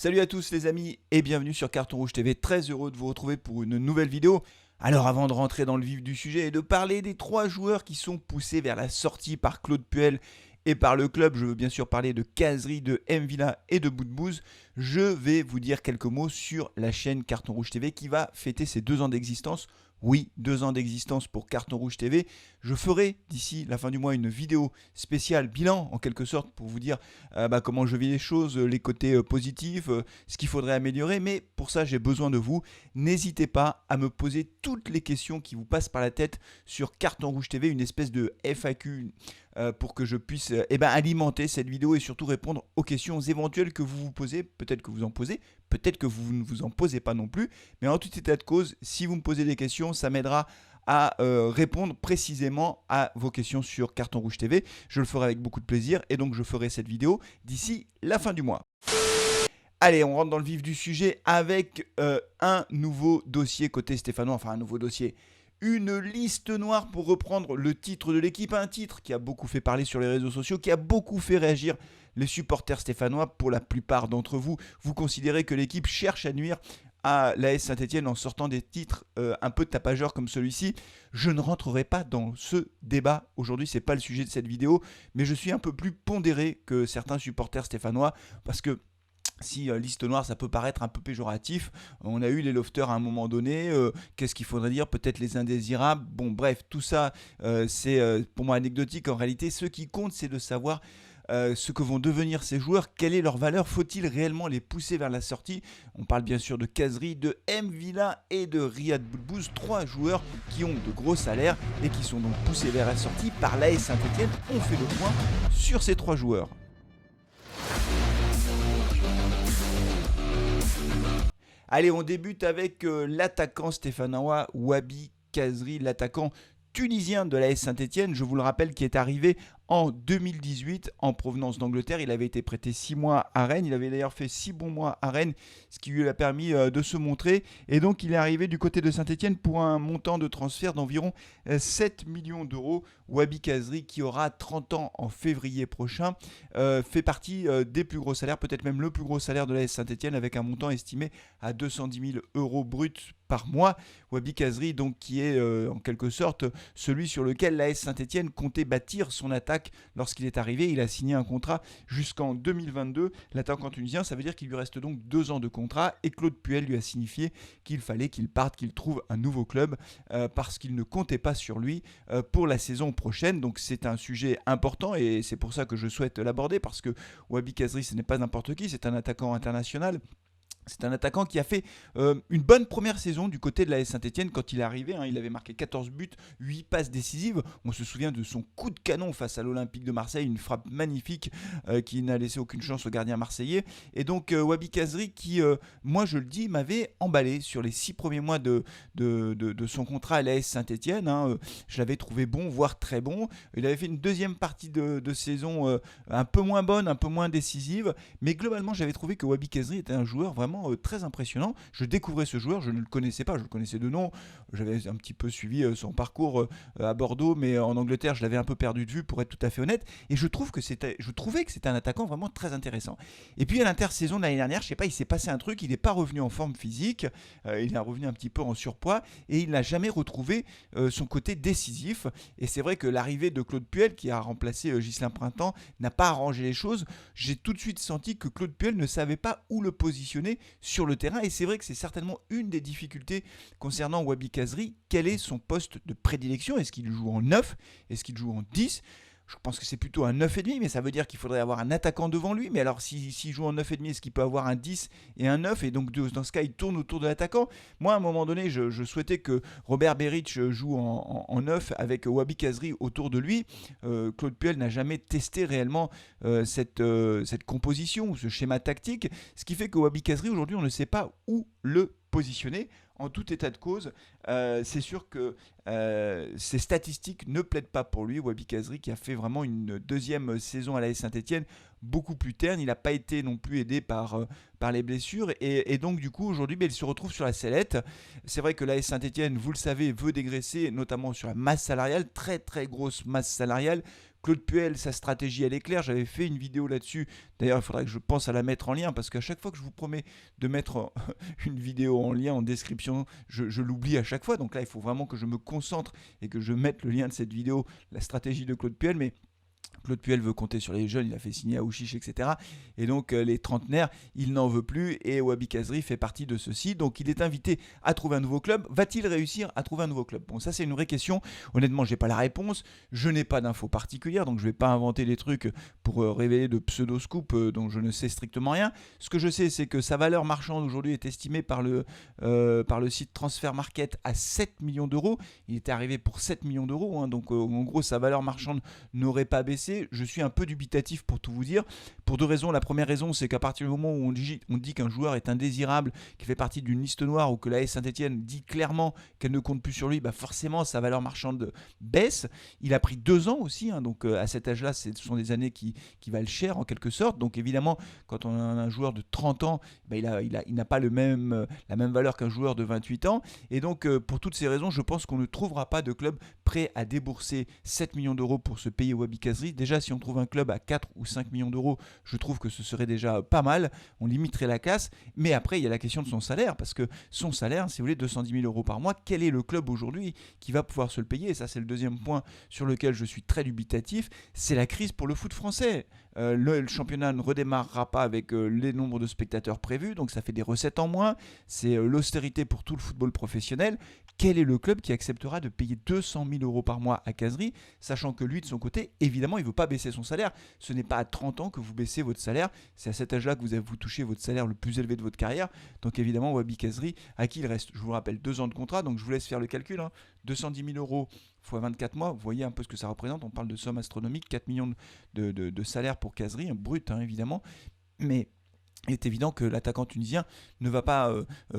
Salut à tous les amis et bienvenue sur Carton Rouge TV, très heureux de vous retrouver pour une nouvelle vidéo. Alors avant de rentrer dans le vif du sujet et de parler des 3 joueurs qui sont poussés vers la sortie par Claude Puel et par le club, je veux bien sûr parler de Khazri, de M'Vila et de Boudbouz. Je vais vous dire quelques mots sur la chaîne Carton Rouge TV qui va fêter ses 2 ans d'existence. Oui, 2 ans d'existence pour Carton Rouge TV. Je ferai d'ici la fin du mois une vidéo spéciale bilan en quelque sorte pour vous dire comment je vis les choses, les côtés positifs, ce qu'il faudrait améliorer. Mais pour ça, j'ai besoin de vous. N'hésitez pas à me poser toutes les questions qui vous passent par la tête sur Carton Rouge TV, une espèce de FAQ pour que je puisse alimenter cette vidéo et surtout répondre aux questions éventuelles que vous vous posez. Peut-être que vous en posez, peut-être que vous ne vous en posez pas non plus. Mais en tout état de cause, si vous me posez des questions, ça m'aidera à répondre précisément à vos questions sur Carton Rouge TV. Je le ferai avec beaucoup de plaisir et donc je ferai cette vidéo d'ici la fin du mois. Allez, on rentre dans le vif du sujet avec un nouveau dossier côté stéphanois, enfin un nouveau dossier. Une liste noire pour reprendre le titre de l'équipe, un titre qui a beaucoup fait parler sur les réseaux sociaux, qui a beaucoup fait réagir les supporters stéphanois. Pour la plupart d'entre vous, vous considérez que l'équipe cherche à nuire à l'AS Saint-Etienne en sortant des titres un peu tapageurs comme celui-ci. Je ne rentrerai pas dans ce débat aujourd'hui, ce n'est pas le sujet de cette vidéo, mais je suis un peu plus pondéré que certains supporters stéphanois parce que si liste noire ça peut paraître un peu péjoratif, on a eu les lofters à un moment donné, qu'est-ce qu'il faudrait dire, peut-être les indésirables, bon bref, tout ça c'est pour moi anecdotique. En réalité, ce qui compte c'est de savoir ce que vont devenir ces joueurs, quelle est leur valeur, faut-il réellement les pousser vers la sortie. On parle bien sûr de Khazri, de M'Vila et de Riyad Boudbouz, 3 joueurs qui ont de gros salaires et qui sont donc poussés vers la sortie par l'AS Saint-Etienne. On fait le point sur ces 3 joueurs. Allez, on débute avec l'attaquant stéphanois Wahbi Khazri, l'attaquant tunisien de l'AS Saint-Etienne, je vous le rappelle, qui est arrivé en 2018 en provenance d'Angleterre. Il avait été prêté 6 mois à Rennes, il avait d'ailleurs fait 6 bons mois à Rennes, ce qui lui a permis de se montrer. Et donc il est arrivé du côté de Saint-Etienne pour un montant de transfert d'environ 7 millions d'euros. Wahbi Khazri, qui aura 30 ans en février prochain, fait partie des plus gros salaires, peut-être même le plus gros salaire de l'AS Saint-Etienne, avec un montant estimé à 210 000 euros bruts par mois. Wahbi Khazri, donc, qui est en quelque sorte celui sur lequel l'AS Saint-Etienne comptait bâtir son attaque lorsqu'il est arrivé. Il a signé un contrat jusqu'en 2022. L'attaquant tunisien, ça veut dire qu'il lui reste donc 2 ans de contrat et Claude Puel lui a signifié qu'il fallait qu'il parte, qu'il trouve un nouveau club parce qu'il ne comptait pas sur lui pour la saison prochaine. Donc c'est un sujet important et c'est pour ça que je souhaite l'aborder, parce que Wahbi Khazri, ce n'est pas n'importe qui, c'est un attaquant international. C'est un attaquant qui a fait une bonne première saison du côté de l'AS Saint-Etienne quand il est arrivé. Il avait marqué 14 buts, 8 passes décisives. On se souvient de son coup de canon face à l'Olympique de Marseille, une frappe magnifique qui n'a laissé aucune chance au gardien marseillais. Et donc Wahbi Khazri qui, moi je le dis, m'avait emballé sur les 6 premiers mois de son contrat à l'AS Saint-Etienne. Je l'avais trouvé bon, voire très bon. Il avait fait une deuxième partie de saison un peu moins bonne, un peu moins décisive. Mais globalement, j'avais trouvé que Wahbi Khazri était un joueur vraiment très impressionnant. Je découvrais ce joueur, je ne le connaissais pas, je le connaissais de nom, j'avais un petit peu suivi son parcours à Bordeaux, mais en Angleterre je l'avais un peu perdu de vue pour être tout à fait honnête, et je trouvais que c'était un attaquant vraiment très intéressant. Et puis à l'intersaison de l'année dernière, je sais pas, il s'est passé un truc, il n'est pas revenu en forme physique, il est revenu un petit peu en surpoids, et il n'a jamais retrouvé son côté décisif. Et c'est vrai que l'arrivée de Claude Puel, qui a remplacé Ghislain Printemps, n'a pas arrangé les choses. J'ai tout de suite senti que Claude Puel ne savait pas où le positionner sur le terrain, et c'est vrai que c'est certainement une des difficultés concernant Wahbi Khazri. Quel est son poste de prédilection? Est-ce qu'il joue en 9? Est-ce qu'il joue en 10? Je pense que c'est plutôt un 9,5, mais ça veut dire qu'il faudrait avoir un attaquant devant lui. Mais alors, s'il joue en 9,5, est-ce qu'il peut avoir un 10 et un 9? Et donc, dans ce cas, il tourne autour de l'attaquant. Moi, à un moment donné, je souhaitais que Robert Berić joue en 9 avec Wahbi Khazri autour de lui. Claude Puel n'a jamais testé réellement cette composition ou ce schéma tactique. Ce qui fait que Wahbi Khazri, aujourd'hui, on ne sait pas où le positionner. En tout état de cause, c'est sûr que ses statistiques ne plaident pas pour lui. Wahbi Khazri, qui a fait vraiment une deuxième saison à l'AS Saint-Etienne beaucoup plus terne. Il n'a pas été non plus aidé par les blessures. Et donc, du coup, aujourd'hui, il se retrouve sur la sellette. C'est vrai que l'AS Saint-Etienne, vous le savez, veut dégraisser, notamment sur la masse salariale. Très, très grosse masse salariale. Claude Puel, sa stratégie, elle est claire. J'avais fait une vidéo là-dessus. D'ailleurs, il faudrait que je pense à la mettre en lien parce qu'à chaque fois que je vous promets de mettre une vidéo en lien, en description, je l'oublie à chaque fois. Donc là, il faut vraiment que je me concentre et que je mette le lien de cette vidéo, la stratégie de Claude Puel. Mais Claude Puel veut compter sur les jeunes, il a fait signer Aouchiche, etc. Et donc les trentenaires, il n'en veut plus et Wabi Kazri fait partie de ceux-ci. Donc il est invité à trouver un nouveau club. Va-t-il réussir à trouver un nouveau club? Bon, ça c'est une vraie question. Honnêtement, je n'ai pas la réponse. Je n'ai pas d'infos particulières, donc je ne vais pas inventer des trucs pour révéler de pseudo-scoop dont je ne sais strictement rien. Ce que je sais, c'est que sa valeur marchande aujourd'hui est estimée par le site Transfer Market à 7 millions d'euros. Il était arrivé pour 7 millions d'euros, hein, donc en gros, sa valeur marchande n'aurait pas baissé. Je suis un peu dubitatif pour tout vous dire, pour deux raisons. La première raison, c'est qu'à partir du moment où on dit qu'un joueur est indésirable, qu'il fait partie d'une liste noire ou que la AS Saint-Etienne dit clairement qu'elle ne compte plus sur lui, bah forcément sa valeur marchande baisse. Il a pris 2 ans aussi, hein, donc à cet âge-là, ce sont des années qui valent cher en quelque sorte. Donc évidemment, quand on a un joueur de 30 ans, bah, il n'a pas la même valeur qu'un joueur de 28 ans. Et donc pour toutes ces raisons, je pense qu'on ne trouvera pas de club prêt à débourser 7 millions d'euros pour se payer Wabi Kazri. Déjà, si on trouve un club à 4 ou 5 millions d'euros, je trouve que ce serait déjà pas mal. On limiterait la casse. Mais après, il y a la question de son salaire. Parce que son salaire, si vous voulez, 210 000 euros par mois, quel est le club aujourd'hui qui va pouvoir se le payer? Et ça, c'est le deuxième point sur lequel je suis très dubitatif. C'est la crise pour le foot français. Le championnat ne redémarrera pas avec les nombres de spectateurs prévus. Donc ça fait des recettes en moins. C'est l'austérité pour tout le football professionnel. Quel est le club qui acceptera de payer 200 000 euros par mois à Kazri, sachant que lui, de son côté, évidemment, il ne veut pas baisser son salaire. Ce n'est pas à 30 ans que vous baissez votre salaire. C'est à cet âge-là que vous touchez votre salaire le plus élevé de votre carrière. Donc évidemment, Wabi Kazri, à qui il reste, je vous rappelle, 2 ans de contrat. Donc je vous laisse faire le calcul. 210 000 euros x 24 mois, vous voyez un peu ce que ça représente. On parle de sommes astronomiques, 4 millions de salaire pour Kazri, brut évidemment. Mais il est évident que l'attaquant tunisien ne va pas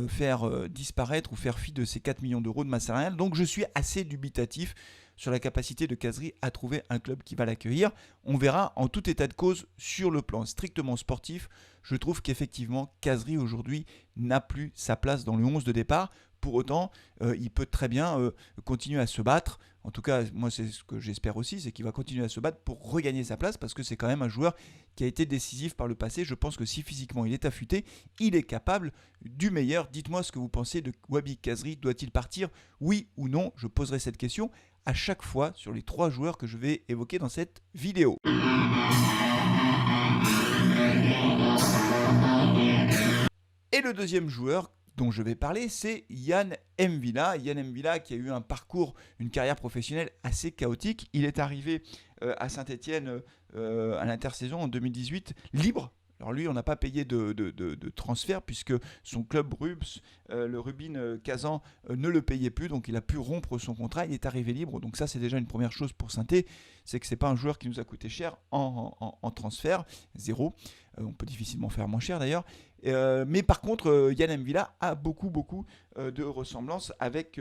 faire disparaître ou faire fi de ces 4 millions d'euros de masse salariale. Donc je suis assez dubitatif sur la capacité de Kazri à trouver un club qui va l'accueillir. On verra en tout état de cause sur le plan strictement sportif. Je trouve qu'effectivement Kazri aujourd'hui n'a plus sa place dans le 11 de départ. Pour autant, il peut très bien continuer à se battre. En tout cas, moi, c'est ce que j'espère aussi, c'est qu'il va continuer à se battre pour regagner sa place parce que c'est quand même un joueur qui a été décisif par le passé. Je pense que si physiquement il est affûté, il est capable du meilleur. Dites-moi ce que vous pensez de Wabi Kazri. Doit-il partir? Oui ou non? Je poserai cette question à chaque fois sur les 3 joueurs que je vais évoquer dans cette vidéo. Et le deuxième joueur dont je vais parler, c'est Yann M'Vila. Yann M'Vila qui a eu un parcours, une carrière professionnelle assez chaotique. Il est arrivé à Saint-Etienne à l'intersaison en 2018 libre. Alors lui, on n'a pas payé de transfert puisque son club le Rubin Kazan, ne le payait plus. Donc il a pu rompre son contrat, il est arrivé libre. Donc ça, c'est déjà une première chose pour Saint-Étienne. C'est que ce n'est pas un joueur qui nous a coûté cher en transfert, 0. On peut difficilement faire moins cher d'ailleurs. Mais par contre, Yann M'Vila a beaucoup de ressemblances avec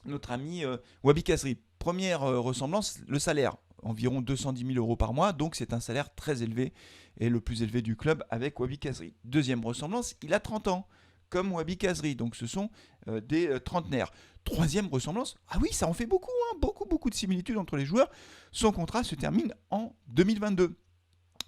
notre ami Wabi Kazri. Première ressemblance, le salaire, environ 210 000 euros par mois, donc c'est un salaire très élevé et le plus élevé du club avec Wabi Kazri. Deuxième ressemblance, il a 30 ans, comme Wabi Kazri, donc ce sont des trentenaires. Troisième ressemblance, ah oui, ça en fait beaucoup, beaucoup de similitudes entre les joueurs. Son contrat se termine en 2022.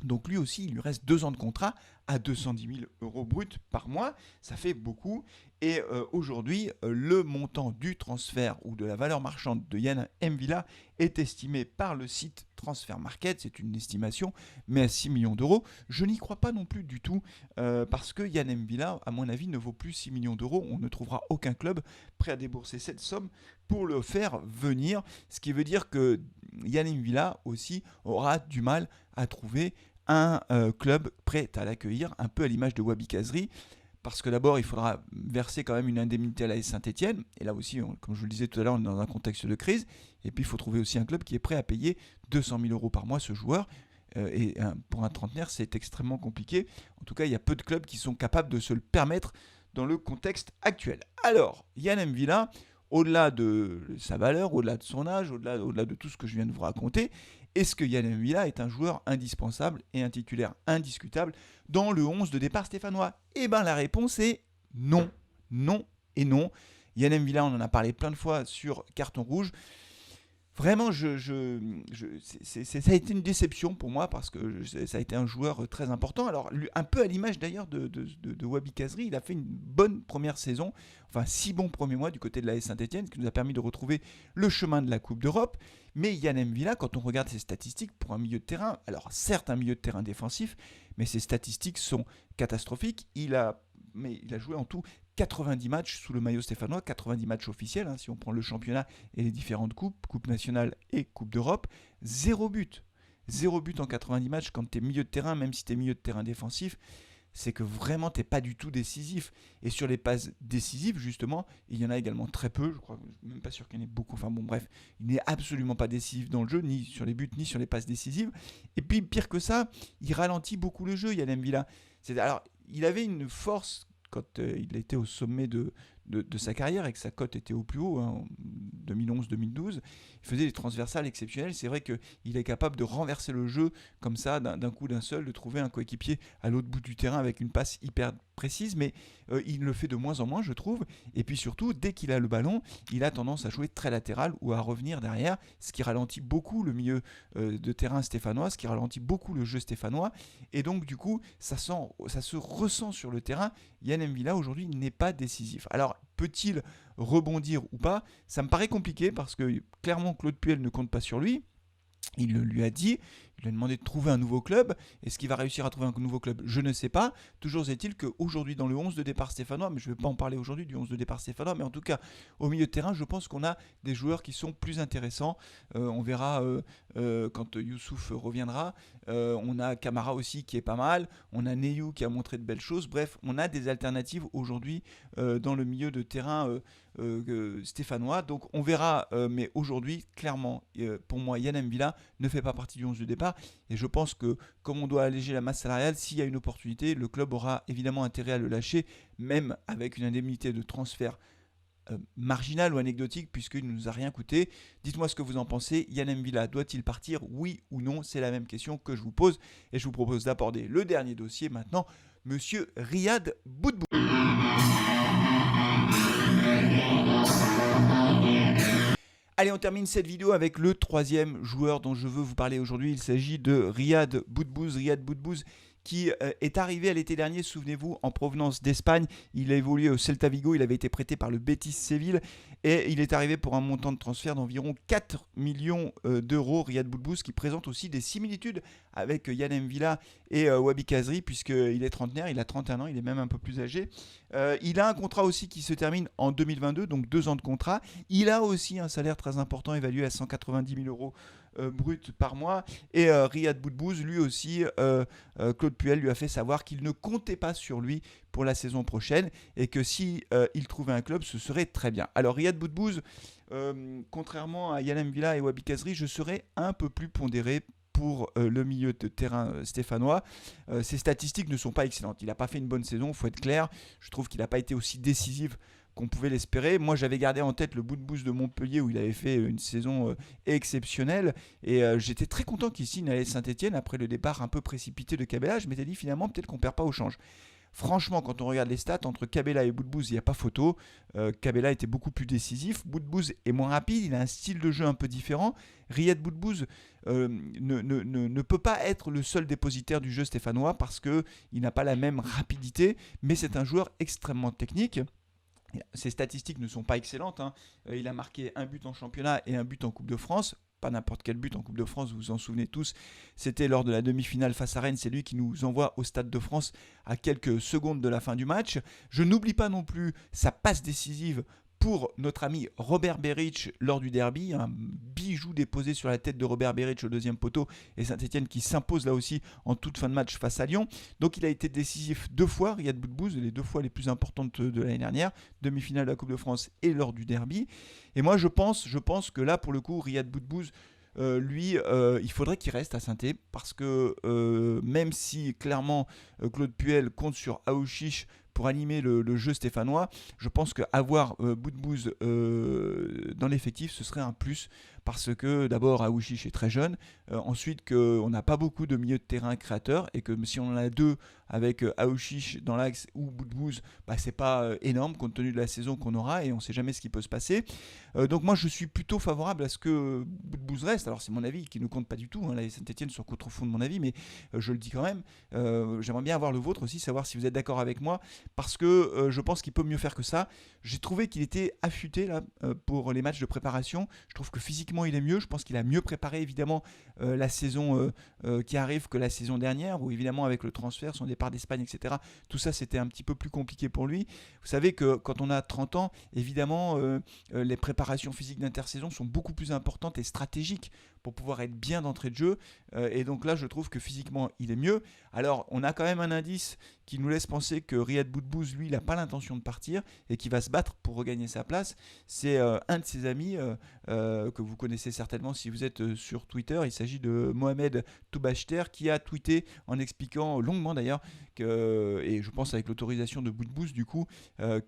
Donc lui aussi, il lui reste 2 ans de contrat à 210 000 euros bruts par mois. Ça fait beaucoup. Et aujourd'hui, le montant du transfert ou de la valeur marchande de Yann M'Vila est estimé par le site Transfer Market. C'est une estimation, mais à 6 millions d'euros. Je n'y crois pas non plus du tout parce que Yann M'Vila, à mon avis, ne vaut plus 6 millions d'euros. On ne trouvera aucun club prêt à débourser cette somme pour le faire venir. Ce qui veut dire que Yann M'Vila aussi aura du mal à trouver un club prêt à l'accueillir, un peu à l'image de Wabi Kazri, parce que d'abord il faudra verser quand même une indemnité à la Saint-Etienne, et là aussi, comme je vous le disais tout à l'heure, on est dans un contexte de crise, et puis il faut trouver aussi un club qui est prêt à payer 200 000 euros par mois ce joueur, et pour un trentenaire c'est extrêmement compliqué. En tout cas, il y a peu de clubs qui sont capables de se le permettre dans le contexte actuel. Alors, Yann M'Vila, au-delà de sa valeur, au-delà de son âge, au-delà de tout ce que je viens de vous raconter, est-ce que Yann M'Vila est un joueur indispensable et un titulaire indiscutable dans le 11 de départ stéphanois? Eh bien la réponse est non, non et non. Yann M'Vila, on en a parlé plein de fois sur Carton Rouge. Vraiment, ça a été une déception pour moi parce que ça a été un joueur très important. Alors, un peu à l'image d'ailleurs de Wabi Kazri, il a fait une bonne première saison, enfin 6 bons premiers mois du côté de l'AS Saint-Etienne, ce qui nous a permis de retrouver le chemin de la Coupe d'Europe. Mais Yann M'Vila, quand on regarde ses statistiques pour un milieu de terrain, alors certes un milieu de terrain défensif, mais ses statistiques sont catastrophiques. Il a joué en tout 90 matchs sous le maillot stéphanois, 90 matchs officiels, si on prend le championnat et les différentes coupes, Coupe nationale et Coupe d'Europe, 0 but. 0 but en 90 matchs quand tu es milieu de terrain, même si tu es milieu de terrain défensif, c'est que vraiment tu n'es pas du tout décisif. Et sur les passes décisives, justement, il y en a également très peu, je crois, je suis même pas sûr qu'il y en ait beaucoup, enfin bon bref, il n'est absolument pas décisif dans le jeu, ni sur les buts, ni sur les passes décisives. Et puis pire que ça, il ralentit beaucoup le jeu, Yann M'Vila. Alors, il avait une force quand il était au sommet de sa carrière et que sa cote était au plus haut, en 2011-2012, il faisait des transversales exceptionnelles. C'est vrai qu'il est capable de renverser le jeu comme ça, d'un coup d'un seul, de trouver un coéquipier à l'autre bout du terrain avec une passe hyper précise, mais il le fait de moins en moins, je trouve. Et puis surtout, dès qu'il a le ballon, il a tendance à jouer très latéral ou à revenir derrière, ce qui ralentit beaucoup le milieu de terrain stéphanois, ce qui ralentit beaucoup le jeu stéphanois. Et donc, du coup, ça se ressent sur le terrain. Yann M'Vila, aujourd'hui, n'est pas décisif. Alors, peut-il rebondir ou pas? Ça me paraît compliqué parce que clairement, Claude Puel ne compte pas sur lui. Il le lui a dit, il lui a demandé de trouver un nouveau club. Est-ce qu'il va réussir à trouver un nouveau club? Je ne sais pas. Toujours est-il qu'aujourd'hui, dans le 11 de départ stéphanois, mais je ne vais pas en parler aujourd'hui du 11 de départ stéphanois, mais en tout cas, au milieu de terrain, je pense qu'on a des joueurs qui sont plus intéressants. On verra quand Youssouf reviendra. On a Camara aussi qui est pas mal. On a Neyou qui a montré de belles choses. Bref, on a des alternatives aujourd'hui dans le milieu de terrain stéphanois. Donc on verra, mais aujourd'hui, clairement, pour moi, Yann M'Vila ne fait pas partie du 11 de départ. Et je pense que comme on doit alléger la masse salariale, s'il y a une opportunité, le club aura évidemment intérêt à le lâcher, même avec une indemnité de transfert marginale ou anecdotique, puisqu'il ne nous a rien coûté. Dites-moi ce que vous en pensez. Yann M'Vila doit-il partir, oui ou non? C'est la même question que je vous pose. Et je vous propose d'aborder le dernier dossier maintenant, monsieur Riyad Boudbouz. Allez, on termine cette vidéo avec le troisième joueur dont je veux vous parler aujourd'hui. Il s'agit de Riyad Boudbouz. Riyad Boudbouz qui est arrivé à l'été dernier, souvenez-vous, en provenance d'Espagne. Il a évolué au Celta Vigo, il avait été prêté par le Betis Séville et il est arrivé pour un montant de transfert d'environ 4 millions d'euros. Riyad Boudbouz qui présente aussi des similitudes avec Yann M'Vila et Wabi Kazri puisqu'il est trentenaire, il a 31 ans, il est même un peu plus âgé. Il a un contrat aussi qui se termine en 2022, donc 2 ans de contrat. Il a aussi un salaire très important évalué à 190 000 euros brut par mois. Et Riyad Boudbouz, lui aussi, Claude Puel lui a fait savoir qu'il ne comptait pas sur lui pour la saison prochaine et que si il trouvait un club, ce serait très bien. Alors Riyad Boudbouz, contrairement à Yann M'Vila et Wabi Kazri, je serais un peu plus pondéré pour le milieu de terrain stéphanois. Ses statistiques ne sont pas excellentes. Il n'a pas fait une bonne saison, il faut être clair. Je trouve qu'il n'a pas été aussi décisif qu'on pouvait l'espérer. Moi, j'avais gardé en tête le Boudbouz de Montpellier où il avait fait une saison exceptionnelle et j'étais très content qu'il signe à l'AS Saint-Etienne après le départ un peu précipité de Cabella. Je m'étais dit finalement peut-être qu'on ne perd pas au change. Franchement, quand on regarde les stats, entre Cabella et Boudbouz, il n'y a pas photo. Cabella était beaucoup plus décisif. Boudbouz est moins rapide, il a un style de jeu un peu différent. Riyad Boudbouz ne peut pas être le seul dépositaire du jeu stéphanois parce qu'il n'a pas la même rapidité, mais c'est un joueur extrêmement technique. Ses statistiques ne sont pas excellentes. Il a marqué un but en championnat et un but en Coupe de France. Pas n'importe quel but en Coupe de France, vous vous en souvenez tous. C'était lors de la demi-finale face à Rennes. C'est lui qui nous envoie au Stade de France à quelques secondes de la fin du match. Je n'oublie pas non plus sa passe décisive pour notre ami Robert Berić lors du derby, un bijou déposé sur la tête de Robert Berić au deuxième poteau et Saint-Etienne qui s'impose là aussi en toute fin de match face à Lyon. Donc il a été décisif 2 fois, Riyad Boudbouz, les 2 fois les plus importantes de l'année dernière, demi-finale de la Coupe de France et lors du derby. Et moi je pense que là pour le coup Riyad Boudbouz, lui, il faudrait qu'il reste à Saint-Etienne parce que même si clairement Claude Puel compte sur Aouchiche pour animer le jeu stéphanois, je pense qu'avoir Boudbouz dans l'effectif, ce serait un plus parce que d'abord Aouchiche est très jeune, ensuite qu'on n'a pas beaucoup de milieux de terrain créateurs et que si on en a deux avec Aouchiche dans l'axe ou Boudbouz, c'est pas énorme compte tenu de la saison qu'on aura et on ne sait jamais ce qui peut se passer. Donc moi je suis plutôt favorable à ce que Boudbouz reste. Alors c'est mon avis qui ne compte pas du tout, la Saint-Etienne sur contre-fond de mon avis, mais je le dis quand même. J'aimerais bien avoir le vôtre aussi, savoir si vous êtes d'accord avec moi, parce que je pense qu'il peut mieux faire que ça. J'ai trouvé qu'il était affûté là, pour les matchs de préparation. Je trouve que physiquement il est mieux. Je pense qu'il a mieux préparé évidemment la saison qui arrive que la saison dernière, où évidemment avec le transfert, son départ d'Espagne, etc. Tout ça c'était un petit peu plus compliqué pour lui. Vous savez que quand on a 30 ans, évidemment les préparations physiques d'intersaison sont beaucoup plus importantes et stratégiques pour pouvoir être bien d'entrée de jeu. Et donc là, je trouve que physiquement, il est mieux. Alors, on a quand même un indice qui nous laisse penser que Riyad Boudbouz, lui, il n'a pas l'intention de partir et qui va se battre pour regagner sa place. C'est un de ses amis que vous connaissez certainement si vous êtes sur Twitter. Il s'agit de Mohamed Toubachter qui a tweeté en expliquant longuement d'ailleurs, et je pense avec l'autorisation de Boudbouz du coup,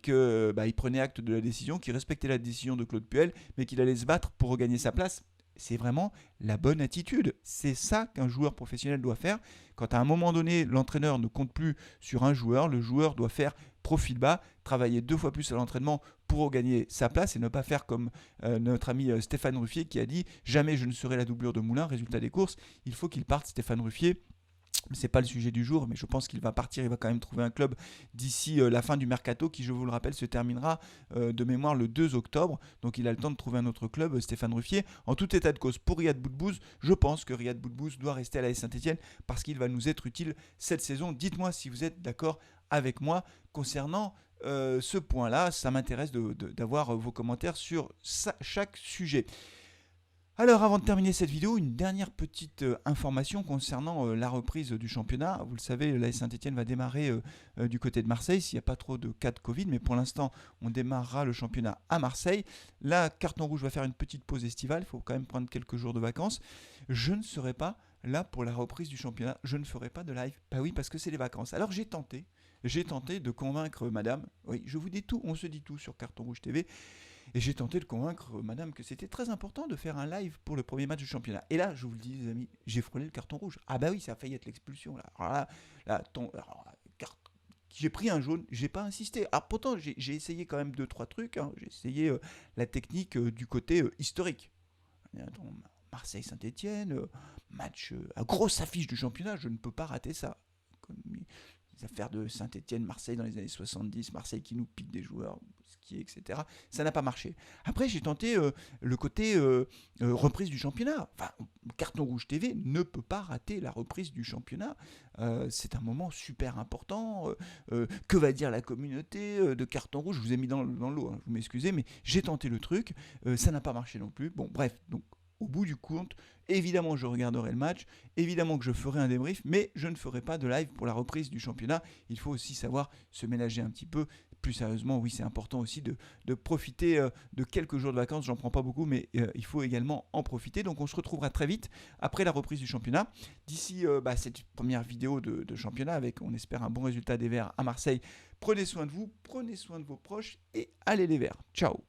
qu'il prenait acte de la décision, qu'il respectait la décision de Claude Puel, mais qu'il allait se battre pour regagner sa place. C'est vraiment la bonne attitude. C'est ça qu'un joueur professionnel doit faire. Quand à un moment donné, l'entraîneur ne compte plus sur un joueur, le joueur doit faire profil bas, travailler 2 fois plus à l'entraînement pour regagner sa place et ne pas faire comme notre ami Stéphane Ruffier qui a dit « Jamais je ne serai la doublure de Moulin, résultat des courses ». Il faut qu'il parte, Stéphane Ruffier. C'est pas le sujet du jour, mais je pense qu'il va partir, il va quand même trouver un club d'ici la fin du mercato qui, je vous le rappelle, se terminera de mémoire le 2 octobre. Donc il a le temps de trouver un autre club, Stéphane Ruffier. En tout état de cause, pour Riyad Boudbouz, je pense que Riyad Boudbouz doit rester à la Saint-Etienne parce qu'il va nous être utile cette saison. Dites-moi si vous êtes d'accord avec moi concernant ce point-là. Ça m'intéresse d'avoir vos commentaires sur chaque sujet. Alors avant de terminer cette vidéo, une dernière petite information concernant la reprise du championnat. Vous le savez, la Saint-Etienne va démarrer du côté de Marseille s'il n'y a pas trop de cas de Covid, mais pour l'instant on démarrera le championnat à Marseille. La Carton Rouge va faire une petite pause estivale, il faut quand même prendre quelques jours de vacances. Je ne serai pas là pour la reprise du championnat, je ne ferai pas de live. Bah oui, parce que c'est les vacances. Alors j'ai tenté de convaincre madame, oui je vous dis tout, on se dit tout sur Carton Rouge TV. Et j'ai tenté de convaincre madame que c'était très important de faire un live pour le premier match du championnat. Et là, je vous le dis, les amis, j'ai frôlé le carton rouge. Ah bah oui, ça a failli être l'expulsion. J'ai pris un jaune, j'ai pas insisté. Ah, pourtant, j'ai essayé quand même 2-3 trucs. Hein. J'ai essayé la technique du côté historique. Marseille-Saint-Etienne, match à grosse affiche du championnat, je ne peux pas rater ça. Comme les affaires de Saint-Etienne, Marseille dans les années 70, Marseille qui nous pique des joueurs, etc. Ça n'a pas marché. Après, j'ai tenté le côté reprise du championnat. Enfin, Carton Rouge TV ne peut pas rater la reprise du championnat. C'est un moment super important. Que va dire la communauté de Carton Rouge ? Je vous ai mis dans l'eau, hein, vous m'excusez, mais j'ai tenté le truc. Ça n'a pas marché non plus. Bon, bref, donc au bout du compte, évidemment je regarderai le match, évidemment que je ferai un débrief, mais je ne ferai pas de live pour la reprise du championnat. Il faut aussi savoir se ménager un petit peu. Plus sérieusement, oui, c'est important aussi de profiter de quelques jours de vacances. J'en prends pas beaucoup, mais il faut également en profiter. Donc on se retrouvera très vite après la reprise du championnat. D'ici cette première vidéo de championnat avec, on espère, un bon résultat des Verts à Marseille. Prenez soin de vous, prenez soin de vos proches et allez les Verts. Ciao.